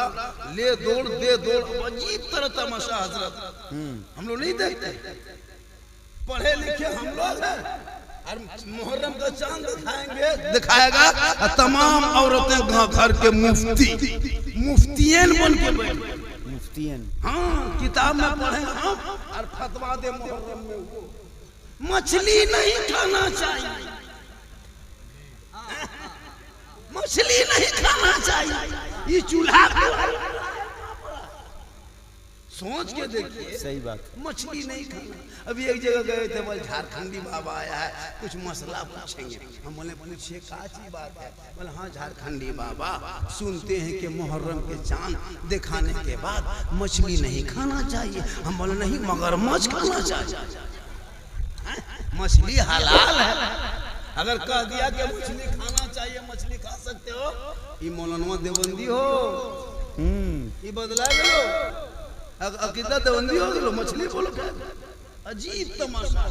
मामला, ले दौड़ दे दौड़, अजीब तरह तमाशा हजरत। हम लोग नहीं देखते, पढ़े लिखे हम लोग हैं, और मुहर्रम का चांद दिखाएंगे, दिखाएगा तमाम औरतें घर के मुफ्तियन बन के बैठे, मुफ्तियन। हाँ, किताब में पढ़े हम और फतवा दे मुहर्रम में वो मछली नहीं खाना चाहिए, मछली नहीं खाना चाहिए, ये चूल्हा सोच के देखिए। सही बात, मछली नहीं खाना। अभी एक जगह गए थे, बोले झारखंडी बाबा आया है, कुछ मसला पूछेंगे। हम बोले पूछिए क्या चीज बात है? बोले हाँ झारखंडी बाबा, सुनते हैं कि मुहर्रम के चांद दिखाने के बाद मछली नहीं खाना चाहिए। हम बोले नहीं, मगरमच्छ खाना चाहिए, मछली हलाल है। अगर कह दिया कि मछली खाना चाहिए, मछली खा सकते हो, ये मौलाना देवबंदी हो, ये बदला गलो, अकीदा देवबंदी हो गलो, मछली बोलो क्या? अजीब तमाशा।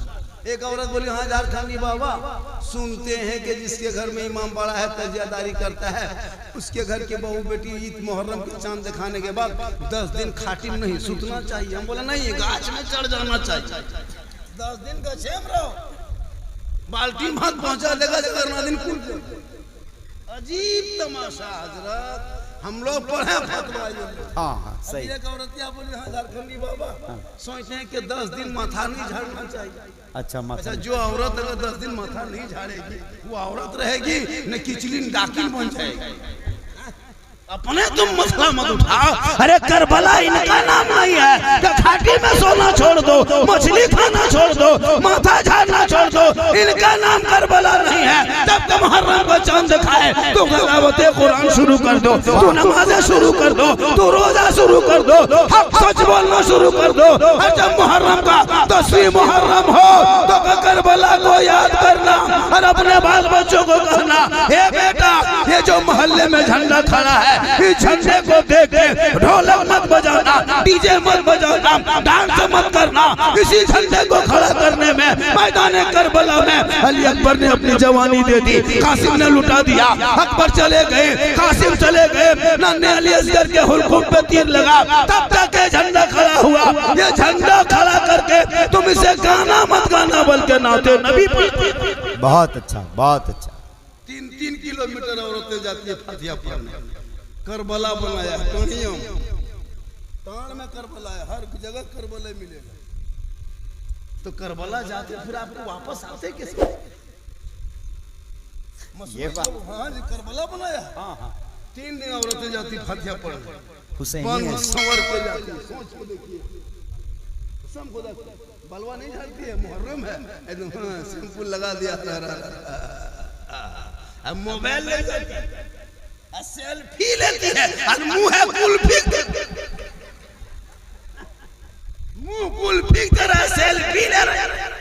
एक औरत बोली हाँ झारखंडी बाबा, सुनते हैं कि जिसके घर में इमाम बड़ा है, तजियादारी करता है, उसके घर के बहू बेटी ईद मुहर्रम के चांद दिखाने के बाद 10 दिन खाटिम नहीं सुतना चाहिए। हम बोला नहीं, गाछ में चढ़ जाना चाहिए, 10 दिन का छेम रहो, बाल्टी मत पहुंचा देगा, जगरना दिन कूद। अजीब तमाशा हजरत। हम लोग पढ़े फतवा। हाँ सही। एक औरतिया बोली हाँ झारखंडी बाबा, सोचते हैं कि 10 दिन माथा नहीं झाड़ना चाहिए। अच्छा, जो औरत अगर 10 दिन माथा नहीं झाड़ेगी, वो औरत रहेगी न किचलिन डाकिन बन जाएगी। अपने तुम मसला मत उठाओ। अरे करबला इनका नाम नहीं है कि खाटी में सोना छोड़ दो, मछली खाना छोड़ दो, माथा झाड़ना छोड़ दो, इनका नाम करबला नहीं है। जब तुम मुहर्रम का चांद दिखाए तो तिलावत कुरान शुरू कर दो, तो नमाज़ें शुरू कर दो, तो रोजा शुरू कर दो, हक सच बोलना शुरू कर दो। और जब मुहर्रम का 10वीं मुहर्रम हो तो करबला को याद करना और अपने बाल बच्चों को कहना, हे बेटा, ये जो मोहल्ले में झंडा खड़ा है, इस झंडे को देख के ढोलक मत बजाना, डीजे मत बजाना, डांस मत करना। इसी झंडे को खड़ा करने में मैदान करबला में अली अकबर ने अपनी जवानी दे दी, कासिम ने लुटा दिया। अकबर चले गए, कासिम चले गए, नन्हे अली असगर के हुल्कुम पे तीर लगा, तब तक ये झंडा खड़ा हुआ। ये झंडा खड़ा करके तुम इसे गाना मत गाना, बल्कि नाते नबी पढ़ते। बहुत अच्छा, बहुत अच्छा। 3-3 किलोमीटर औरतें जाती है फातिहा पढ़ने। करबला बनाया, टोनियम ताड़ में करबला है, हर जगह करबला मिलेगा। तो करबला जाते फिर आपको वापस आते कैसे? ये बात हाँ जी, करबला बनाया। हाँ 3 दिन औरतें जाती फातिहा पढ़ने, हुसैन संवर के जाती। सोच को देखिए, सबको देखिए, बलवा नहीं झाड़ती है, मुहर्रम है, एकदम सिंपल लगा दिया। अब मोबाइल ले जाती है, सेल्फी लेती है और मुंह है कुल्फी, मुंह कुल्फी तरह सेल्फी ले रहे।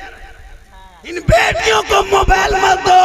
इन बेटियों को मोबाइल मत दो।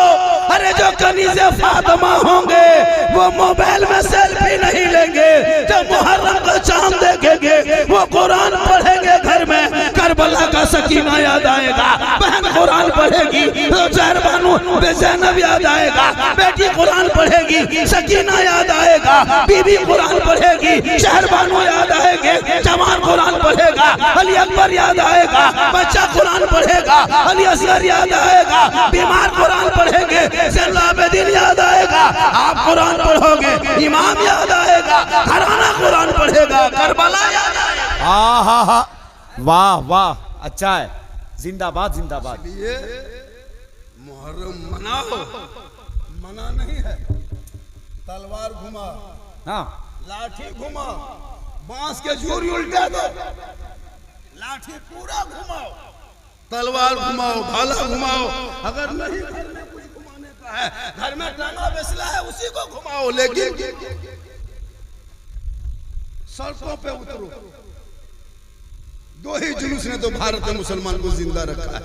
अरे जो कनीज़े फातिमा होंगे वो मोबाइल में सेल्फी नहीं लेंगे, जब मुहर्रम का चांद देखेंगे वो कुरान पढ़ेंगे घर में, करबला का सकीना याद आएगा, बहन कुरान पढ़ेगी तो जहर बानो बेज़ैनब याद आएगा, बेटी कुरान पढ़ेगी सकीना याद आएगा, बीबी कुरान पढ़ेगी शहर बानो याद आएंगे, जवान कुरान पढ़ेगा अली अकबर याद आएगा, बच्चा कुरान पढ़ेगा अली असगर याद आएगा, बीमार कुरान पढ़ेंगे ज़ैनुल आबिदीन याद आएगा, आप कुरान पढ़ोगे इमाम याद आएगा, घराना कुरान पढ़ेगा करबला याद आएगा। हाँ, वाह वाह, अच्छा है, जिंदाबाद जिंदाबाद। ये मुहर्रम मनाओ, मना नहीं है, तलवार घुमा, हाँ लाठी घुमा, बांस के झूरी उल्टा दो, लाठी पूरा घुमाओ, तलवार घुमाओ, भाला घुमाओ। अगर नहीं घर में कुछ घुमाने का है, घर में टांगा बेसला है, उसी को घुमाओ, लेकिन सड़कों पे उतरो। 2 ही जुलूस ने तो भारत में मुसलमान को जिंदा रखा है,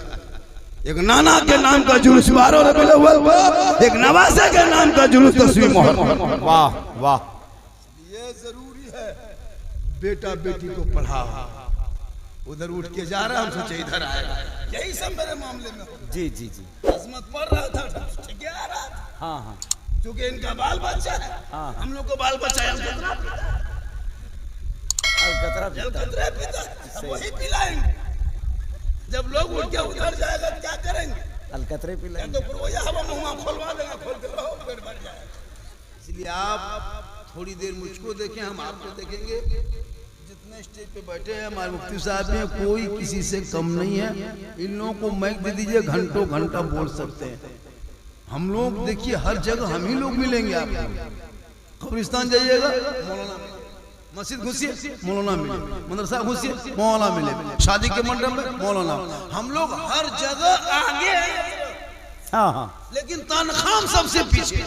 एक नाना के नाम का जुलूस 12 रबीउल अव्वल, एक नवासे के नाम का जुलूस 10वीं मुहर्रम। वाह वाह, ये जरूरी है। बेटा बेटी को पढ़ाओ, उधर उठ के जा रहा, हम सोचे इधर आएगा, यही सब मेरे मामले में हो। जी जी जी, अजमत पढ़ रहा था, ठीक आ रहा था। हाँ हाँ, क्योंकि इनका बाल बच्चा है, हाँ। हम लोग को बाल बच्चा है, हम कितना अलकतरा जल कतरे पीता है, वही पिलाएंगे। जब लोग उठ के उधर जाएगा क्या करेंगे? अलकतरे पिला। तो फिर वही हवा मुंह खोलवा देगा, खोल के रहो, पेट भर जाएगा। इसलिए आप थोड़ी देर मुझको देखें, हम आपको देखेंगे। जितने स्टेज पे बैठे हैं हमारे मुफ्ती साहब में, कोई किसी से कम नहीं है। इन लोगों को माइक दे दीजिए, घंटों घंटा बोल सकते हैं। हम लोग देखिए हर जगह हम ही लोग मिलेंगे आपको। कब्रिस्तान जाइएगा मौलाना, मस्जिद घुसिए मौलाना मिले, मदरसा घुसिए मौलाना मिले, शादी के मंडप में मौलाना। हम लोग हर जगह आगे हैं, हाँ हाँ, लेकिन तनख्वाह सबसे पीछे।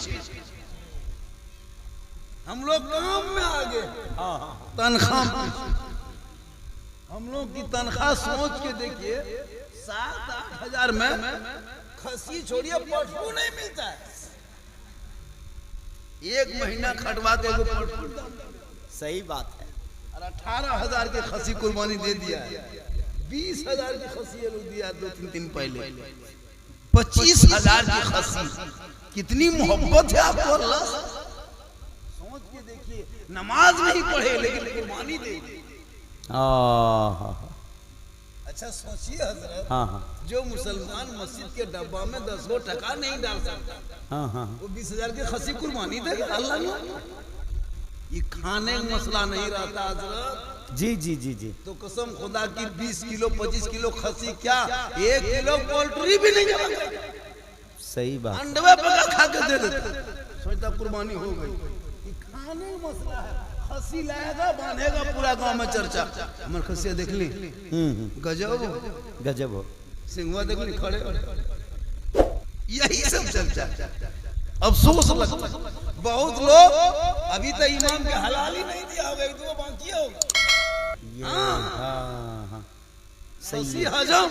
हम लोग काम में आगे, तनख्वाह हम लोग की तनख्वाह सोच के देखिए, 7-8 हजार में खसी छोड़िए पटफू नहीं मिलता है। एक महीना खटवा के वो पटफू, सही बात है। और 18,000 की खसी कुर्बानी दे दिया है। 20,000 की खसी दिया 2-3 दिन पहले, 25,000 की खसी। कितनी मोहब्बत है आपको अल्लाह से, सोच के देखिए। नमाज नहीं पढ़े लेकिन कुर्बानी दे दी। अच्छा सोचिए हजरत, हाँ हाँ, जो मुसलमान मस्जिद के डब्बा में 10 टका नहीं डाल सकता, हाँ हाँ, वो 20,000 की खसी कुर्बानी देगा अल्लाह ने। ये खाने का मसला नहीं रहता हजरत। जी जी जी जी, तो कसम खुदा की 20 किलो 25 किलो खसी क्या 1 किलो पोल्ट्री भी नहीं जमा, सही बात। अंडे पका खा के दे देते, सोचता कुर्बानी हो गई। ये खाने का मसला है। खसी लाएगा बांधेगा, पूरा गांव में चर्चा, हमारे खसिया देख ली, गजब गजब हो, सिंघवा देख ली खड़े, यही सब चर्चा। अफसोस लगता है बहुत लोग अभी तक इमाम के हलाल ही नहीं दिया होगा, 1-2 बाकी होगा। हाँ, सही हजम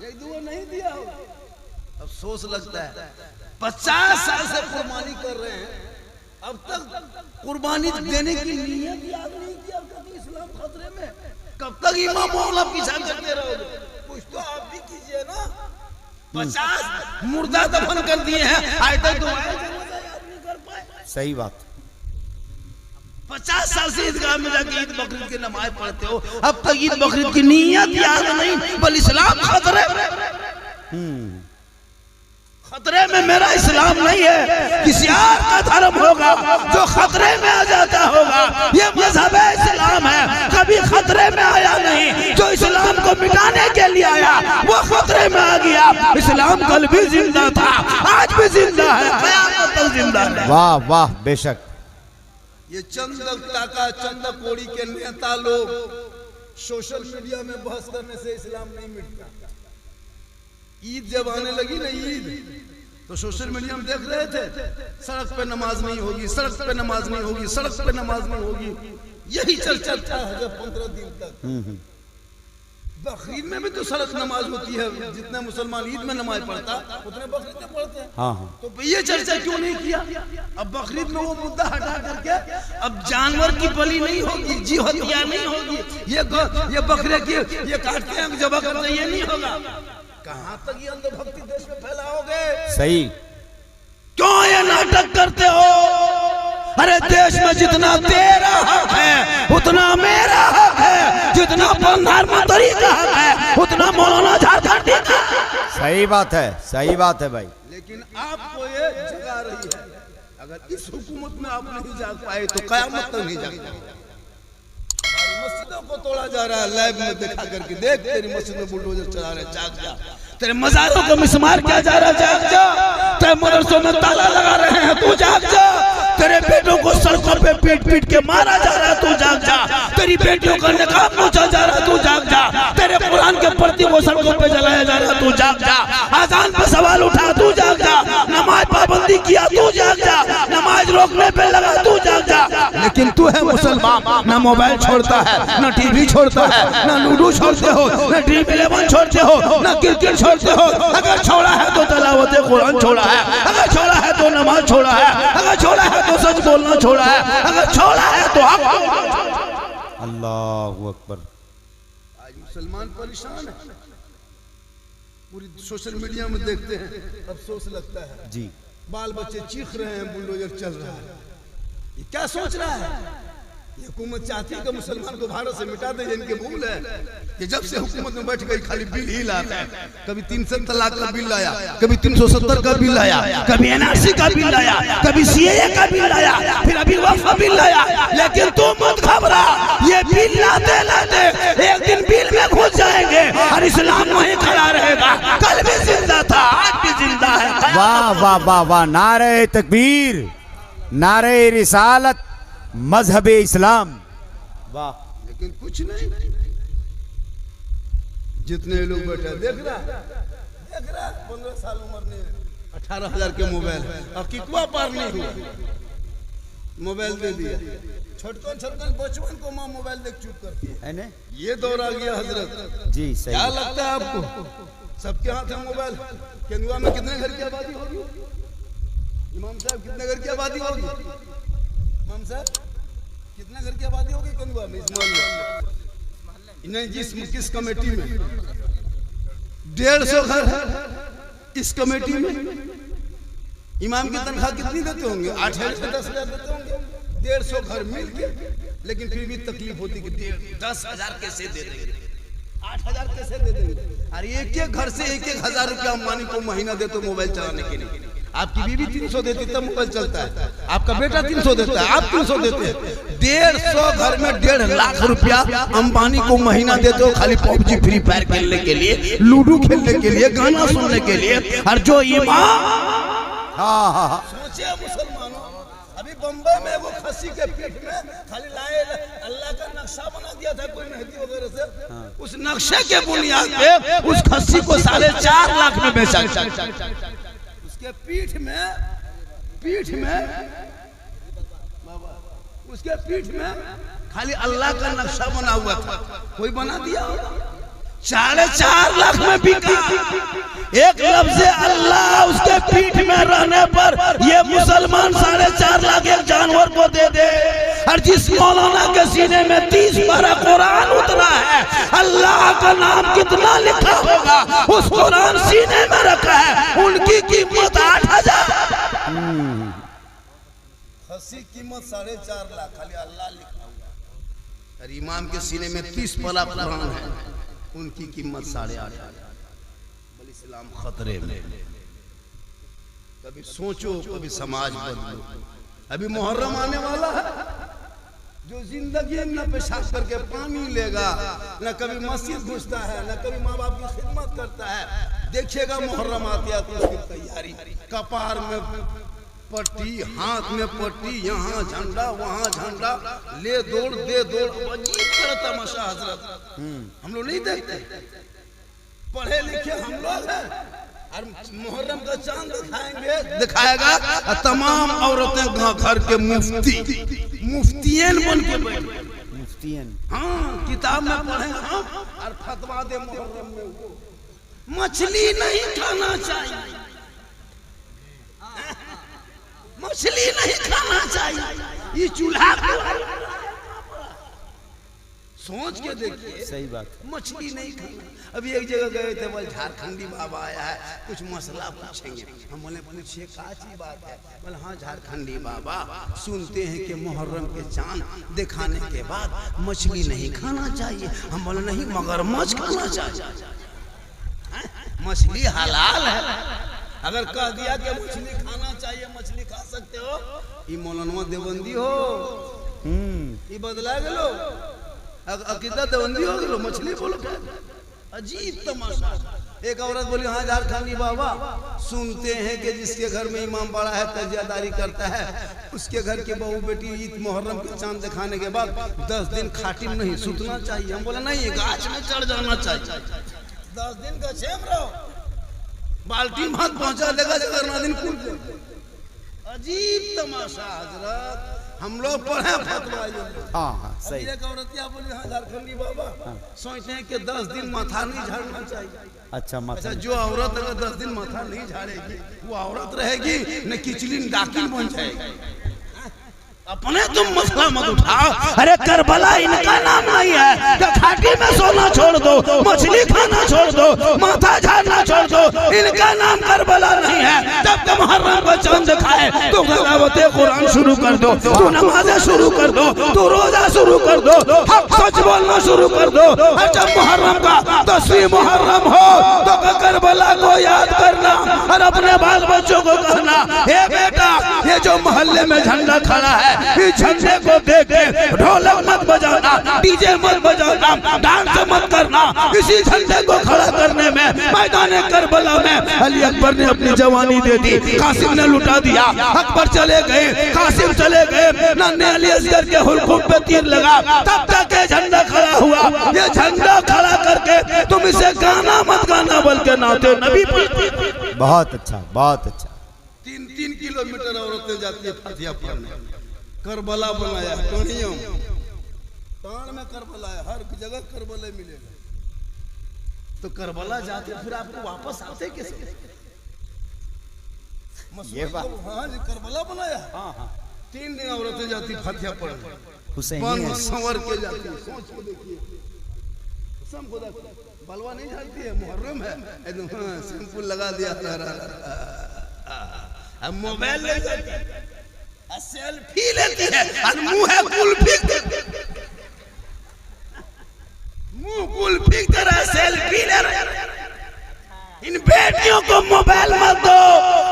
1-2 नहीं दिया होगा। अफसोस लगता है 50 साल से कुर्बानी कर रहे हैं, अब तक कुर्बानी देने की नीयत याद नहीं किया। कभी इस्लाम खतरे में, कब तक इमाम मौला पीछा करते रहोगे? कुछ तो आप भी कीजिए ना। 50 मुर्दा दफन कर दिए हैं, आज तक दुआएं जनाजा याद नहीं कर पाए। सही बात। 50 साल से ईदगाह में जाके ईद बकरीद की नमाज पढ़ते हो, अब तक ईद बकरीद की नीयत याद नहीं। बल इस्लाम खतरे में, खतरे में मेरा इस्लाम नहीं है, किसी और का धर्म होगा जो खतरे में आ जाता होगा। ये मजहब इस्लाम है, कभी खतरे में आया नहीं। जो इस्लाम को मिटाने के लिए आया वो खतरे में आ गया। इस्लाम कल भी जिंदा था, आज भी जिंदा है, क़यामत तक जिंदा है। वाह वाह, बेशक। ये चंद कोड़ी के नेता लोग सोशल मीडिया में बहस करने से इस्लाम नहीं मिटता। ईद जब आने लगी ना, ईद तो सोशल मीडिया में देख रहे थे, सड़क पे नमाज नहीं होगी, सड़क पे नमाज नहीं होगी, सड़क पे नमाज नहीं होगी, यही चर्चा था 15 दिन तक। बकरीद में भी तो सड़क नमाज होती है, जितने मुसलमान ईद में नमाज पढ़ता उतने बकरीद में पढ़ते हैं। हाँ हाँ, तो ये चर्चा क्यों नहीं किया? अब बकरीद में वो मुद्दा हटा करके अब जानवर की बलि नहीं होगी, जी हत्या नहीं होगी, ये बकरे की ये काटते हैं जबा करते हैं, ये नहीं होगा। कहां तक ये अंधभक्ति देश में फैलाओगे? सही। क्यों ये नाटक करते हो? अरे देश में जितना तेरा हक है उतना मेरा हक है, जितना प्रधानमंत्री का हक है उतना मौलाना झारखंडी का। सही बात है, सही बात है भाई। लेकिन आपको ये जगा रही है, अगर इस हुकूमत में आप नहीं जाग पाए तो कयामत तक नहीं जाग पाए। मस्जिदों को तोड़ा जा रहा है, लाइव में देखा करके देख, तेरी मस्जिद में बुलडोजर चला रहे, जाग जा। तेरे मज़ारों को मिस्मार किया जा रहा है, जाग जा। तेरे मदरसों में ताला लगा रहे हैं, तू जाग जा। तेरे बेटों को सड़कों पे पीट पीट के मारा जा रहा है, तू जाग जा। तेरी बेटियों का निकाब पूछा जा रहा है, तू जाग जा। तेरे कुरान के प्रति को सड़कों पे जलाया जा रहा है, तू जाग जा। आजान पे सवाल उठा, तू जाग जा। नमाज पाबंदी किया, तू जाग जा। नमाज रोकने पे लगा, तू जाग जा। लेकिन तू है मुसलमान, ना मोबाइल छोड़ता है, ना टीवी छोड़ता है, ना लूडो छोड़ते हो, ना ड्रीम 11 छोड़ते हो, ना क्रिकेट छोड़ते हो। अगर छोड़ा है तो तलावत कुरान छोड़ा है, अगर छोड़ा है तो नमाज छोड़ा है, अगर छोड़ा है तो सच बोलना छोड़ा है, अगर छोड़ा है तो हक। अल्लाहू अकबर। आज मुसलमान परेशान है, पूरी सोशल मीडिया में देखते हैं, अफसोस लगता है जी। बाल बच्चे चीख रहे हैं, बुलडोजर चल रहा है, ये क्या सोच रहा है? ये हुकूमत चाहती है कि मुसलमान को भारत से मिटा दे। इनके भूल है कि जब से हुकूमत में बैठ गई खाली बिल ही लाता है। कभी 300 तलाक का बिल लाया, कभी 370 का बिल लाया, कभी एनआरसी का बिल लाया, कभी सीएए का बिल लाया, फिर अभी वक्फ का बिल लाया। लेकिन तू मत घबरा, ये बिल लाते लाते एक दिन बिल में घुस जाएंगे और इस्लाम वहीं खड़ा रहेगा। कल भी जिंदा था, आज भी जिंदा है। वाह वाह वाह वाह, नारे तकबीर, नारे रिसालत, मजहब इस्लाम। वाह। लेकिन कुछ नहीं, जितने लोग बैठे देख रहा 15 साल उम्र ने 18,000 के मोबाइल, अब किकुआ पार नहीं हुआ, मोबाइल दे दिया। छोटकन बचपन को माँ मोबाइल देख चुप करती है ना। ये दौर आ गया हजरत जी। सही। क्या लगता है आपको सबके हाथ है मोबाइल? केंदुआ में कितने घर की आबादी होगी? इमाम साहब कितने घर की आबादी होगी? इमाम साहब कितने घर की आबादी होगी केंदुआ में, इस मोहल्ले नहीं? किस कमेटी में 150 घर है इस कमेटी में। इमाम की तनख्वाह कितनी देते होंगे? 8,000 से 10,000 देते होंगे। 150 घर मिल के, लेकिन फिर भी तकलीफ होती कि 10,000 कैसे दे देंगे, 8,000 कैसे दे देंगे? अरे एक घर से 1,000 रुपया अंबानी को महीना दे तो मोबाइल चलाने के लिए। आपकी बीवी 300 देती तब मोबाइल चलता है, आपका बेटा 300 देता है, आप 300 देते हैं। 150 घर में 1.5 लाख रुपया अंबानी को महीना देते हो खाली पबजी फ्री फायर खेलने के लिए, लूडो खेलने के लिए, गाना सुनने के लिए। और जो इमाम, सोचिए मुसलमानों, अभी बम्बई में वो खस्सी के पीठ में खाली लाए अल्लाह का नक्शा बना दिया था कोई मेहदी वगैरह से। उस नक्शे के बुनियाद पे उस खस्सी को 4.5 लाख में बेचा। उसके पीठ में खाली अल्लाह का नक्शा बना हुआ था, कोई बना दिया होगा। 4.5 लाख में बिका। एक लफ्ज़ अल्लाह उसके पीठ में रहने पर ये मुसलमान 4.5 लाख एक जानवर को दे दे। और जिस मौलाना के सीने में 30 पारा कुरान उतरा है, अल्लाह का नाम कितना लिखा होगा, उस कुरान सीने में रखा है, उनकी कीमत 8,000। खस्सी कीमत 4.5 लाख, खाली अल्लाह लिखा हुआ। और इमाम के सीने में 30 पारा कुरान है, उनकी कीमत 8,500। इस्लाम खतरे में। कभी सोचो, कभी समाज बदलो। अभी मुहर्रम आने वाला है, जो जिंदगी में न पेशाब करके पानी लेगा, न कभी मस्जिद घुसता है, न कभी माँ बाप की खिदमत करता है। देखिएगा मुहर्रम आती है तो उसकी तैयारी, कपार में पट्टी, हाथ में पट्टी, यहाँ झंडा वहाँ झंडा, ले दौड़ दे दौड़, अजीब तरह तमाशा हजरत। हम लोग नहीं देखते, पढ़े लिखे हम लोग हैं। और मुहर्रम का चांद दिखाएगा तमाम औरतें घर के मुफ्तियन बन के बैठे, मुफ्तियन। हाँ, किताब में पढ़े हम और फतवा दे मुहर्रम में मछली नहीं खाना चाहिए, मछली नहीं खाना चाहिए। ये चूल्हा सोच के देखिए, सही बात, मछली नहीं खाना। अभी एक जगह गए थे, बोले झारखंडी बाबा आया है, कुछ मसला पूछेंगे। हम बोले पूछिए क्या ची बात है? बोले हाँ झारखंडी बाबा, सुनते हैं कि मुहर्रम के चांद दिखाने के बाद मछली नहीं खाना चाहिए। हम बोले नहीं, मगरमच्छ खाना चाहिए। मछली हलाल है। अगर कह दिया कि मछली खाना चाहिए, मछली खा सकते हो, ये मौलाना देवबंदी हो, ये बदला गलो, अकीदा देवबंदी हो गलो, मछली बोलो क्या? अजीब तमाशा। एक औरत बोली हाँ झारखंडी बाबा, सुनते हैं कि जिसके घर में इमाम बड़ा है, तजियादारी करता है, उसके घर की बहू बेटी ईद मुहर्रम के चांद दिखाने के बाद 10 दिन खाटिम नहीं सुतना चाहिए। हम बोला नहीं, गाछ में चढ़ जाना चाहिए, 10 दिन का छेम रहो, बाल्टी हाथ पहुंचा देगा, 14 दिन कूद। अजीब तमाशा हजरत। हम लोग पढ़े फतवा। हाँ सही। एक औरतिया बोली हाँ झारखंडी बाबा, सोचते हैं कि 10 दिन माथा नहीं झाड़ना चाहिए। अच्छा, जो औरत अगर 10 दिन माथा नहीं झाड़ेगी, वो औरत रहेगी न किचलिन डाकिन बन जाएगी। अपने तुम मसला मत उठाओ। अरे करबला इनका नाम नहीं है कि घाटी में सोना छोड़ दो, मछली खाना छोड़ दो, माथा झाड़ना छोड़ दो। इनका नाम करबला नहीं है। जब तुम मुहर्रम को चांद दिखाए तो तिलावत कुरान शुरू कर दो, तू नमाजें शुरू कर दो, तू रोजा शुरू कर दो, हक सच बोलना शुरू कर दो। जब मुहर्रम का 10वीं मुहर्रम हो तो करबला को याद करना और अपने बाल बच्चों को कहना, हे बेटा ये जो मोहल्ले में झंडा खड़ा है इस झंडे को देख के ढोलक मत बजाना, डीजे मत बजाना, डांस मत करना। इसी झंडे को खड़ा करने में मैदान करबला में अली अकबर ने अपनी जवानी दे दी, कासिम ने लुटा दिया। अकबर चले गए, कासिम चले गए, नन्हे अली असगर के हुल्कुम पे तीर लगा, तब तक ये झंडा खड़ा हुआ। ये झंडा खड़ा करके तुम इसे गाना मत गाना बल्कि नाते नबी पढ़ते। बहुत अच्छा, बहुत अच्छा। 3-3 किलोमीटर औरतें जाती है फातिहा पढ़ने। करबला बनाया, टोनियों तान में करबला है, हर जगह करबला मिलेगा। तो करबला जाते फिर आपको वापस आते कैसे? ये बात, हाँ जी, करबला बनाया। हाँ हाँ, 3 दिन औरतें जाती फातिहा पढ़ने, हुसैनी है। संवर के जाती है। सोच को देखिए, सब खुदा बलवा नहीं झाड़ती है, मुहर्रम है एकदम। हाँ, सिंपल लगा दिया, अब मोबाइल ले जाती है, सेल्फी लेती है और मुंह है कुल्फी, मुंह कुल्फी तरह सेल्फी ले रहे। इन बेटियों को मोबाइल मत दो।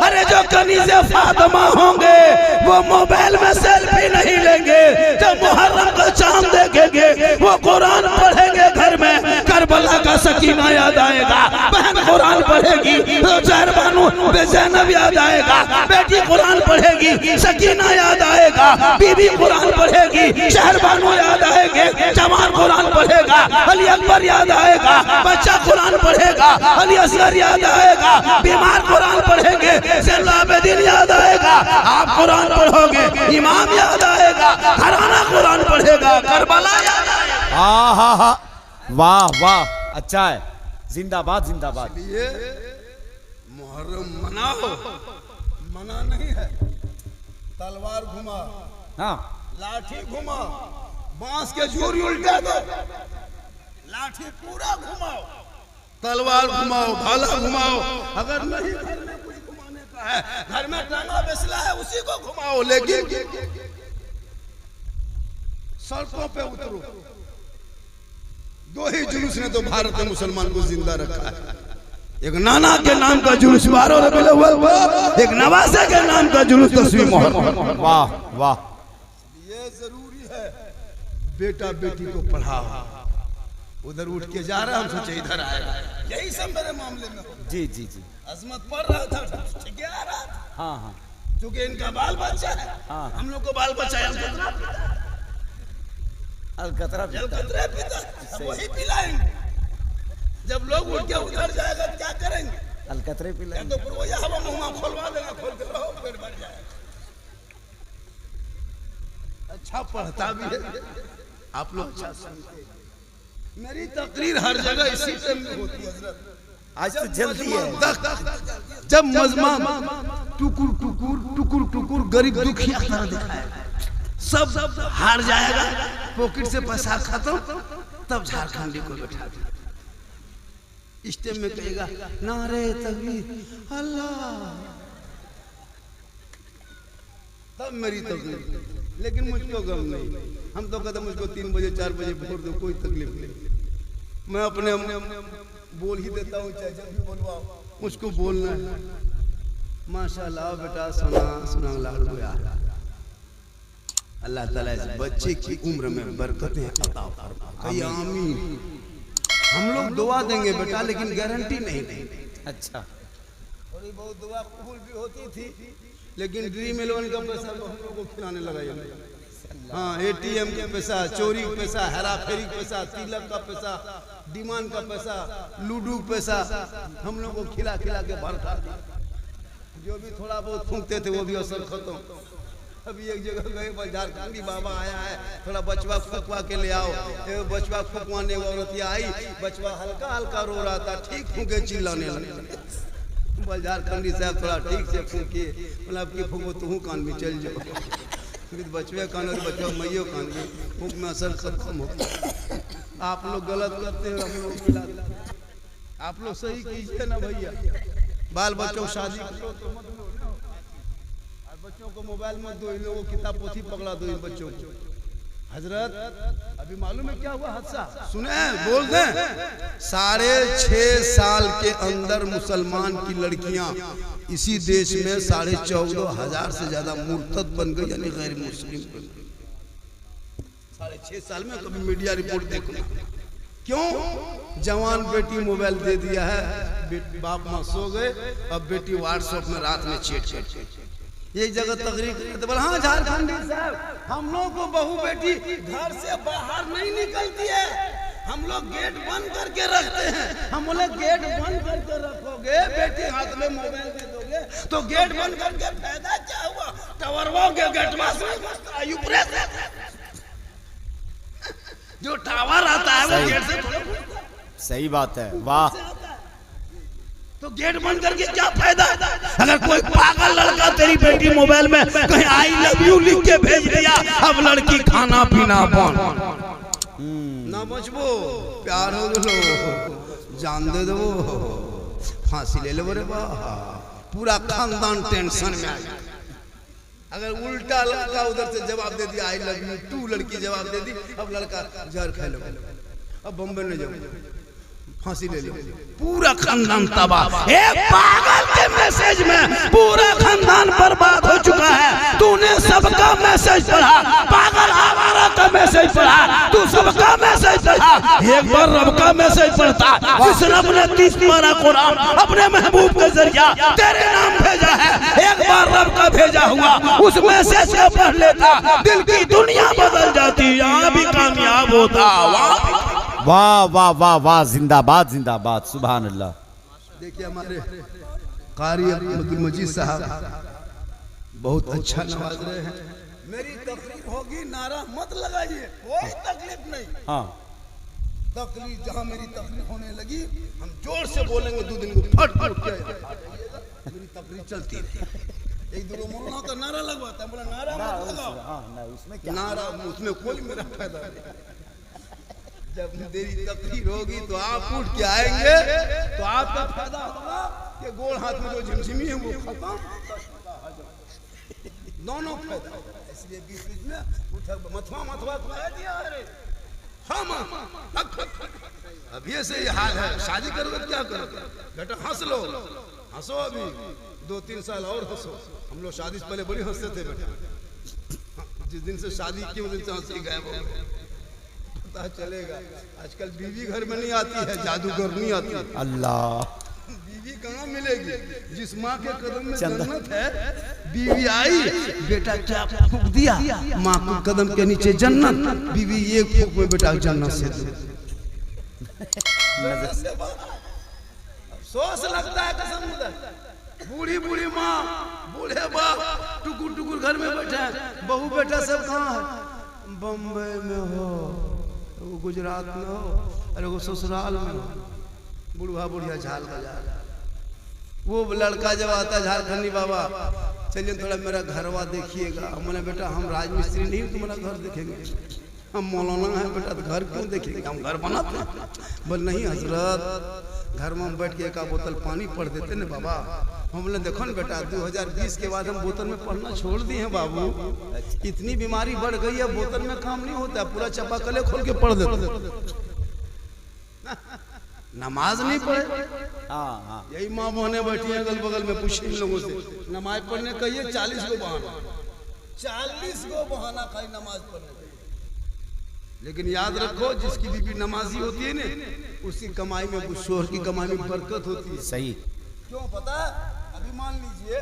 अरे जो कनीज़े फातिमा होंगे वो मोबाइल में सेल्फी नहीं लेंगे, जब मुहर्रम का चांद देखेंगे वो कुरान पढ़ेंगे घर में, करबला का सकीना याद आएगा, बहन कुरान पढ़ेगी तो जहरबानू ज़ैनब याद आएगा, बेटी कुरान पढ़ेगी सकीना याद आएगा, बीबी कुरान पढ़ेगी शहरबानू याद आएंगे, जवान कुरान पढ़ेगा अली अकबर याद आएगा, बच्चा कुरान पढ़ेगा अली असगर याद आएगा, बीमार कुरान पढ़ेंगे ज़ैनुल आबिदीन याद आएगा, आप कुरान पढ़ोगे इमाम याद आएगा, घराना कुरान पढ़ेगा करबला याद आएगा। आहा, वाह वाह, अच्छा है, जिंदाबाद जिंदाबाद। ये मुहर्रम मनाओ, मना नहीं है, तलवार घुमा, हाँ, लाठी घुमा, बांस के झूरी उल्टा दो, लाठी पूरा घुमाओ, तलवार घुमाओ, भाला घुमाओ। अगर नहीं घर में कुछ घुमाने का है, घर में टांगा बेसला है उसी को घुमाओ, लेकिन सड़कों पे उतरो। 2 ही जुलूस ने तो भारत में मुसलमान को जिंदा रखा है, एक नाना के नाम का जुलूस 12 रबीउल अव्वल, एक नवासे के नाम का जुलूस 10वीं मुहर्रम। वाह वाह। ये जरूरी है, बेटा बेटी को पढ़ाओ। उधर उठ के जा रहा, हम सोचे इधर आएगा, यही सब मेरे मामले में हो। जी जी जी, अजमत पढ़ रहा था, ठीक आ रहा था, हाँ हाँ, क्योंकि इनका बाल बच्चा है, हाँ, हम लोग को बाल बच्चा है, अलकतरा अलकतरा पीता, वही पिलाएंगे। जब लोग उठ के उधर जाएगा तो क्या करेंगे? अलकतरे पिलाएं, तो फिर वही हवा मुंह खोलवा देगा, खोलते रहो फिर बढ़ जाएगा। अच्छा पढ़ता भी है, आप लोग अच्छा सुनते। मेरी तकरीर हर जगह इसी टाइम में होती है हज़रत। आज तो जल्दी है, जब मजमा टुकुर टुकुर टुकुर टुकुर गरीब दुखिया तरह दिखाएगा, सब हार जाएगा, पॉकेट से पैसा खत्म, तब झारखंडी को बैठा दिया, स्टेज में कहेगा नारे तकबीर अल्लाह, तब मेरी तकलीफ। लेकिन मुझको गम नहीं, हम तो कहते मुझको 3 बजे 4 बजे भोर दो, कोई तकलीफ नहीं, मैं अपने बोल ही देता हूँ, चाहे जब भी बोलवाओ मुझको बोलना है। माशाल्लाह बेटा, सुना सुना लाल हुआ, अल्लाह ताला इस बच्चे की उम्र में बरकतें अता फरमाए, आमीन। हम लोग दुआ देंगे बेटा, लेकिन गारंटी नहीं देंगे। अच्छा, थोड़ी बहुत दुआ कबूल भी होती थी, लेकिन ड्रीम 11 का पैसा तो हम लोग को खिलाने लगा। हाँ, ATM का पैसा, चोरी का पैसा, हेरा फेरी का पैसा, तिलक का पैसा, डिमांड का पैसा, लूडो का पैसा, हम लोग को खिला खिला के भर खा दिया। जो भी थोड़ा बहुत फूंकते थे वो भी असर खत्म। अभी एक जगह गए, झारखंडी बाबा आया है, थोड़ा बचवा फुकवा के ले आओ। बचवा फुकवाने औरत आई, बचवा हल्का हल्का रो रहा था, ठीक फूके चिल्लाने लगे। झारखंडी साहब थोड़ा ठीक से फूके, बोला अब की फूको तू कान में चल जाओ, बचवे कान और बचवा मैयो कान में फूक में असर खत्म हो। आप लोग गलत करते हैं, हम लोग मिलाते। आप लोग सही कीजिए ना भैया, बाल बच्चों शादी करो तो मत लो, बच्चों को मोबाइल मत दो, इन लोगों को किताब पोथी पकड़ा दो इन बच्चों को। हजरत अभी मालूम है क्या हुआ हादसा? सुने बोल दें, 6.5 साल के अंदर मुसलमान की लड़कियां इसी देश में 14,500 से ज्यादा मुर्तद बन गई, यानी गैर मुस्लिम बन गई। 6.5 साल में कभी मीडिया रिपोर्ट देखो। क्यों? जवान बेटी मोबाइल दे दिया है, बाप माँ सो गए, अब बेटी व्हाट्सएप में रात में चैट एक जगह तकरीर करते बोला, हाँ झारखंडी साहब, हम लोग को बहू बेटी घर से बाहर नहीं निकलती है, हम लोग गेट बंद करके रखते हैं। हम बोले गेट बंद करके रखोगे, बेटी हाथ में मोबाइल दे दोगे तो गेट बंद करके फायदा क्या हुआ? टावरवा के गेट जो टावर आता है वो गेट से। सही बात है, वाह। तो गेट बंद करके क्या फायदा? अगर कोई पागल लड़का तेरी बेटी मोबाइल में कहीं आई लव यू लिख के भेज दिया, अब लड़की खाना पीना बंद। ना बचबो, प्यार हो गलो, जान दे दो, फांसी ले लो रे बा, पूरा खानदान टेंशन में आ गया। अगर उल्टा लड़का उधर से जवाब दे दिया आई लव यू टू, लड़की जवाब दे दी, अब लड़का जहर खा लो, अब बम्बई में जाओ, फांसी ले लो, पूरा खानदान तबाह। एक पागल के मैसेज में पूरा खानदान बर्बाद हो चुका है। तूने सबका मैसेज पढ़ा, पागल आवारा का मैसेज पढ़ा, तू सबका मैसेज पढ़ा, एक बार रब का मैसेज पढ़ता, जिस रब ने 30 पारा कुरान अपने महबूब के जरिया तेरे नाम भेजा है, एक बार रब का भेजा हुआ उस मैसेज को पढ़ लेता, दिल की दुनिया बदल जाती, यहाँ भी कामयाब होता। वाह वाह वाह वाह, जिंदाबाद जिंदाबाद, सुभान अल्लाह। देखिए हमारे कारी अब्दुल मजीद साहब बहुत अच्छा नवाज रहे हैं। मेरी तकलीफ होगी, नारा मत लगाइए, कोई तकलीफ नहीं। हाँ, तकलीफ जहाँ मेरी तकलीफ होने लगी हम जोर से बोलेंगे, 2 दिन को फट फट के मेरी तकलीफ चलती है। एक दूसरे मौलाना का नारा लगवाता है, बोला नारा मत लगाओ, उसमें क्या नारा, उसमें कोई मेरा फायदा नहीं। जब मेरी तकरीर होगी तो आप उठ के आएंगे तो आपका फायदा होगा कि गोल हाथ में जो झिमझिमी है वो खत्म, दोनों फायदा। इसलिए बीच बीच में मथवा मथवा दिया, अरे हाँ अब ये से ये हाल है। शादी करोगे क्या करोगे बेटा? हंस लो, हंसो, अभी 2-3 साल और हंसो। हम लोग शादी से पहले बड़ी हंसते थे बेटा, जिस दिन से शादी की उस दिन से हंसी गायब हो गए, पता चलेगा। आजकल बीवी घर में नहीं आती है, जादूगर नहीं आती है। अल्लाह, बीवी कहाँ मिलेगी? जिस माँ के कदम में जन्नत है, बीवी आई, बेटा क्या फूंक दिया, माँ के कदम के नीचे जन्नत, बीवी एक फूंक में बेटा जन्नत से अफसोस लगता है कसम। बूढ़ी बूढ़ी माँ, बूढ़े बाप टुकुर टुकुर घर में बैठे हैं, बहू बेटा सब कहाँ है? बम्बई में हो, वो गुजरात में हो, अरे वो ससुराल में हो, बुढ़वा बुढ़िया झाल बजा। वो लड़का जब आता है, झारखंडी बाबा चलिए थोड़ा मेरा घरवा देखिएगा। हमने बेटा हम राजमिस्त्री नहीं, तुम्हारा घर देखेंगे, हम मौलाना है बेटा, तो घर क्यों देखेंगे, हम घर बनाते हैं। बोल नहीं हजरत, घर में हम बैठ के 1 बोतल पानी पढ़ देते ना बाबा। हमने देखो ना बेटा, 2020 के बाद हम बोतल में पढ़ना छोड़ दिए हैं बाबू, इतनी बीमारी बढ़ गई है, बोतल में काम नहीं होता, पूरा चापाकले खोल के पढ़ देते, नमाज नहीं पढ़े। हाँ, यही माँ बहने बैठी हैं अगल बगल में, पूछे इन लोगों से नमाज पढ़ने कहिए, 40 को बहाना, 40 को बहाना खाली नमाज पढ़ने। लेकिन याद रखो, जिसकी बीवी नमाजी होती है ना, उसकी कमाई में, शोहर की कमाई में बरकत होती है। सही। क्यों पता? अभी मान लीजिए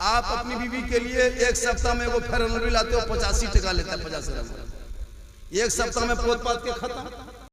आप अपनी बीवी के लिए 1 सप्ताह में वो फेयर एंड लवली लाते हो, 85 टका लेता है, 50 रुपये। 1 सप्ताह में पोत पात के खत्म।